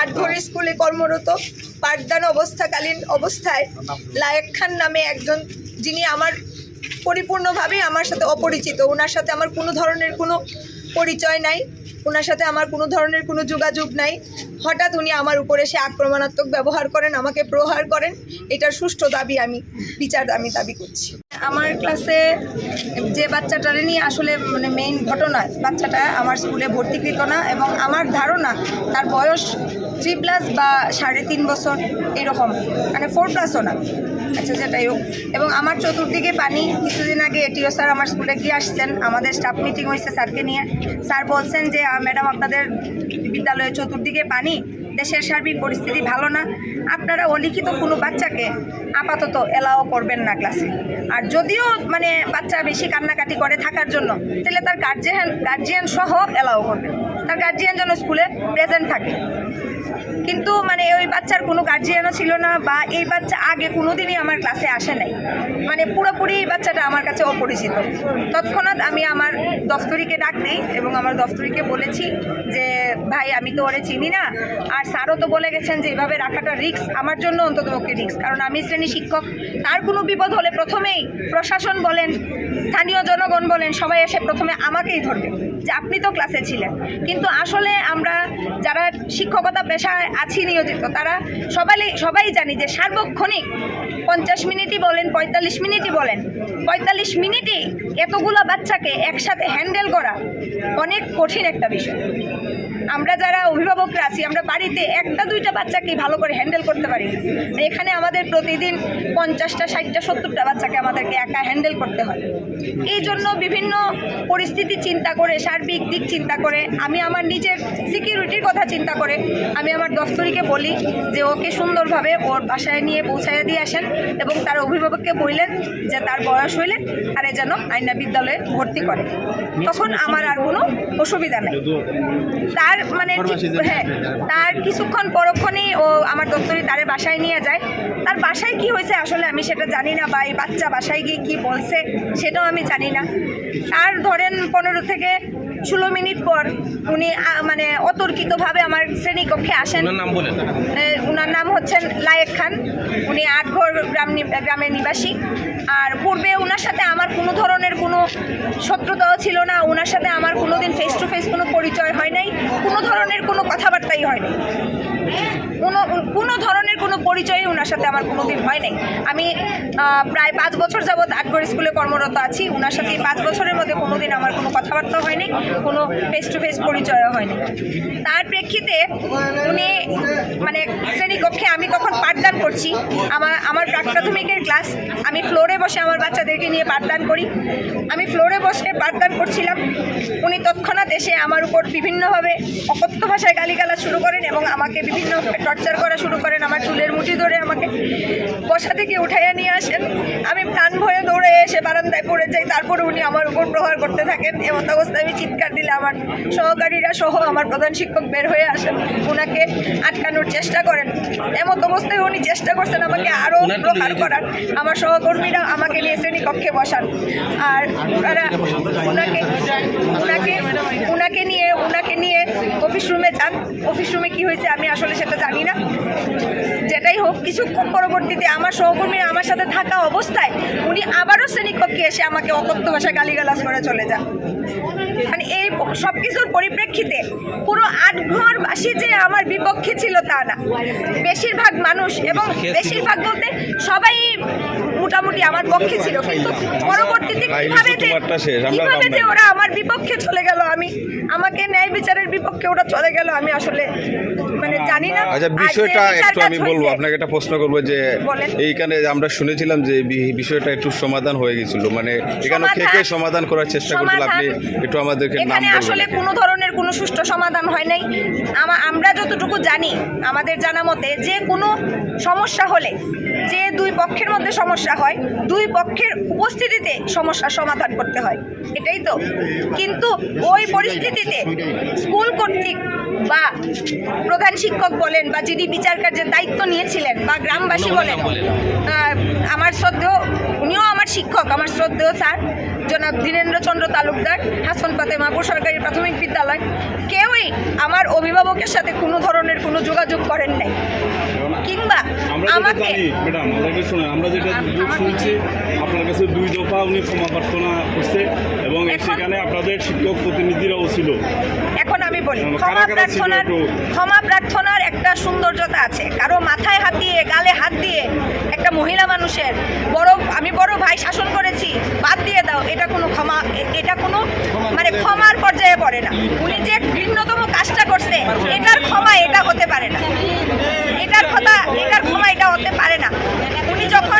আটঘর স্কুলে কর্মরত পাঠদান অবস্থাকালীন অবস্থায় লায়েক খান নামে একজন, যিনি আমার পরিপূর্ণভাবে আমার সাথে অপরিচিত, ওনার সাথে আমার কোনো ধরনের কোনো পরিচয় নাই, ওনার সাথে আমার কোনো ধরনের কোনো যোগাযোগ নাই। হঠাৎ উনি আমার উপরে সে আক্রমণাত্মক ব্যবহার করেন, আমাকে প্রহার করেন। এটার সুষ্ঠু দাবি বিচার আমি দাবি করছি। আমার ক্লাসে যে বাচ্চাটারে নিয়ে আসলে মেইন ঘটনা, বাচ্চাটা আমার স্কুলে ভর্তিকৃত না এবং আমার ধারণা তার বয়স 3+ বা 3.5 বছর এরকম, 4+ না। আচ্ছা, যেটাই হোক। এবং আমার চতুর্দিকে পানি। কিছুদিন আগে এটিও স্যার আমার স্কুলে গিয়ে আসছেন, আমাদের স্টাফ মিটিং হয়েছে স্যারকে নিয়ে। স্যার বলছেন যে ম্যাডাম, আপনাদের বিদ্যালয়ে চতুর্দিকে পানি, দেশের সার্বিক পরিস্থিতি ভালো না, আপনারা অলিখিত কোনো বাচ্চাকে আপাতত এলাও করবেন না ক্লাসে। আর যদিও বাচ্চা বেশি কান্নাকাটি করে থাকার জন্য, তাহলে তার গার্জিয়ান সহ এলাও করবেন, তার গার্জিয়ান যেন স্কুলে প্রেজেন্ট থাকে। কিন্তু ওই বাচ্চার কোনো গার্জিয়ানও ছিল না, বা এই বাচ্চা আগে কোনো দিনই আমার ক্লাসে আসে নাই। পুরোপুরি বাচ্চাটা আমার কাছে অপরিচিত। তৎক্ষণাৎ আমি আমার দফতরিকে ডাক দিই এবং আমার দফতরিকে বলেছি যে ভাই, আমি তো ওরে চিনি না, আর স্যারও তো বলে গেছেন যে এইভাবে রাখাটা রিস্ক, আমার জন্য অন্ততপক্ষে রিস্ক, কারণ আমি শ্রেণী শিক্ষক। তার কোনো বিপদ হলে প্রথমেই প্রশাসন বলেন, স্থানীয় জনগণ বলেন, সবাই এসে প্রথমে আমাকেই ধরবে যে আপনি তো ক্লাসে ছিলেন। কিন্তু আসলে আমরা যারা শিক্ষকতা পেশায় আছি নিয়োজিত, তারা সবাই জানি যে সার্বক্ষণিক 50 মিনিটই বলেন, 45 মিনিটই বলেন, 45 মিনিটই এতগুলো বাচ্চাকে একসাথে হ্যান্ডেল করা অনেক কঠিন একটা বিষয়। আমরা যারা অভিভাবকরা আছি, আমরা বাড়িতে 1-2টা বাচ্চাকে ভালো করে হ্যান্ডেল করতে পারি না। এখানে আমাদের প্রতিদিন 50টা, 60টা, 70টা বাচ্চাকে আমাদেরকে একা হ্যান্ডেল করতে হয়। এই জন্য বিভিন্ন পরিস্থিতি চিন্তা করে, সার্বিক দিক চিন্তা করে, আমি আমার নিজের সিকিউরিটির কথা চিন্তা করে আমি আমার দফতরিকে বলি যে ওকে সুন্দরভাবে ওর বাসায় নিয়ে পৌঁছাইয়া দিয়ে আসেন এবং তার অভিভাবককে বললেন যে তার বয়স হইলে তারে যেন আইনা বিদ্যালয়ে ভর্তি করে। তখন আমার আর কোনো অসুবিধা নেই। তার তার কিছুক্ষণ পরক্ষণেই ও আমার দপ্তরে তারে বাসায় নিয়ে যায়। তার বাসায় কি হয়েছে আসলে আমি সেটা জানি না, বা এই বাচ্চা বাসায় গিয়ে কী বলছে সেটাও আমি জানি না। আর ধরেন 15 থেকে 16 মিনিট পর উনি অতর্কিতভাবে আমার শ্রেণীকক্ষে আসেন। উনার নাম হচ্ছেন লায়েক খান, উনি আটঘর গ্রামের নিবাসী। আর পূর্বে ওনার সাথে আমার কোনো ধরনের কোনো শত্রুতাও ছিল না, ওনার সাথে আমার কোনো দিন ফেস টু ফেস কোনো পরিচয় হয় নাই, কোনো ধরনের কোনো কথাবার্তাই হয়নি, কোনো ধরনের কোনো পরিচয়ই ওনার সাথে আমার কোনো দিন হয় নাই। আমি প্রায় 5 বছর যাবৎ আটঘর স্কুলে কর্মরত আছি, ওনার সাথে 5 বছরের মধ্যে কোনো দিন আমার কোনো কথাবার্তা হয়নি, কোনো ফেস টু ফেস পরিচয়ও হয়নি। তার প্রেক্ষিতে উনি শ্রেণীকক্ষে আমি তখন পাঠদান করছি, আমার প্রাক-প্রাথমিকের ক্লাস, আমি ফ্লোরে বসে আমার বাচ্চাদেরকে নিয়ে পাঠদান করি। আমি ফ্লোরে বসে পাঠদান করছিলাম, উনি তৎক্ষণাৎ এসে আমার উপর বিভিন্নভাবে অকথ্য ভাষায় গালিগালাজ শুরু করেন এবং আমাকে বিভিন্নভাবে টর্চার করা শুরু করেন। আমার চুলের মুঠি ধরে আমাকে বসা থেকে উঠাইয়া নিয়ে আসেন। আমি প্রাণ ভয়ে দৌড়ে এসে বারান্দায় পড়ে যাই। তারপরে উনি আমার উপর প্রহার করতে থাকেন। এমন অবস্থায় আমি চিৎকার দিলে আমার সহকারীরা সহ আমার প্রধান শিক্ষক বের হয়ে আসেন, ওনাকে আটকানোর চেষ্টা করেন। এমন অবস্থায় উনি চেষ্টা করছেন আমাকে আরও প্রহার করার। আমার সহকর্মীরা আমাকে নিয়ে শ্রেণীকক্ষে বসান, আর ওনাকে নিয়ে অফিস রুমে যান। অফিস রুমে কী হয়েছে আমি আসলে সেটা জানি না। যেটাই হোক, কিছুক্ষণ পরবর্তীতে আমার সহকর্মীরা আমার সাথে থাকা অবস্থায় উনি আবারও শ্রেণীকক্ষে এসে আমাকে অকথ্য ভাষায় গালিগালাজ করে চলে যান। এই সব কিছুর পরিপ্রেক্ষিতে পুরো আটঘরবাসী যে আমার বিপক্ষে ছিল তা না, বেশিরভাগ মানুষ, এবং বেশিরভাগ বলতে সবাই মোটামুটি আমার পক্ষে ছিল। কিন্তু পরবর্তীতে কিভাবে যে ওরা আমার বিপক্ষে চলে গেল, আমাকে ন্যায় বিচারের বিপক্ষে ওরা চলে গেল, আমি আসলে জানি না। আচ্ছা, বিষয়টা একটু আমি বলবো, আপনাকে একটা প্রশ্ন করবো যে এইখানে আমরা শুনেছিলাম যে বিষয়টা একটু সমাধান হয়ে গেছিল, এখানে কে সমাধান করার চেষ্টা করছিল, আপনি একটু আমাদেরকে নাম বলবেন? আসলে কোনো ধরনের কোনো সুষ্ঠু সমাধান হয় নাই। আমরা যতটুকু জানি, আমাদের জানা মতে, যে কোনো সমস্যা হলে যে 2 পক্ষের মধ্যে সমস্যা হয়, 2 পক্ষের উপস্থিতিতে সমস্যার সমাধান করতে হয়, এটাই তো। কিন্তু ওই পরিস্থিতিতে স্কুল কর্তৃক বা প্রধান শিক্ষক বলেন বা যিনি বিচার কার্যের দায়িত্ব নিয়েছিলেন বা গ্রামবাসী বলেন, আমার শ্রদ্ধেয়, উনিও আমার শিক্ষক, আমার শ্রদ্ধেয় স্যার জনাব দীনেন্দ্রচন্দ্র তালুকদার, হাসন ফাতেমাপুর সরকারি প্রাথমিক বিদ্যালয়, কেউই আমার অভিভাবকের সাথে কোনো ধরনের কোনো যোগাযোগ করেন নাই, কিংবা আমাকে আমরা যেটা শুনছি আপনার কাছে 2 দফা উনি ক্ষমা প্রার্থনা করছে এবং সেখানে আপনাদের শিক্ষক প্রতিনিধিরাও ছিল। এখন আমি বলি, কারা কারা ছিল একটু? ক্ষমা প্রার্থনার একটা সৌন্দর্যতা আছে। কারো মাথায় হাত দিয়ে, গালে হাত দিয়ে একটা মহিলা মানুষের আমি বড় ভাই শাসন করেছি বাদ দিয়ে দাও, এটা কোনো ক্ষমা, এটা কোনো মানে ক্ষমার পর্যায়ে পড়ে না। উনি যে ঘৃণ্যতম কাজটা করছে এটার ক্ষমা এটা হতে পারে না, এটার ক্ষমা এটা হতে পারে না। উনি যখন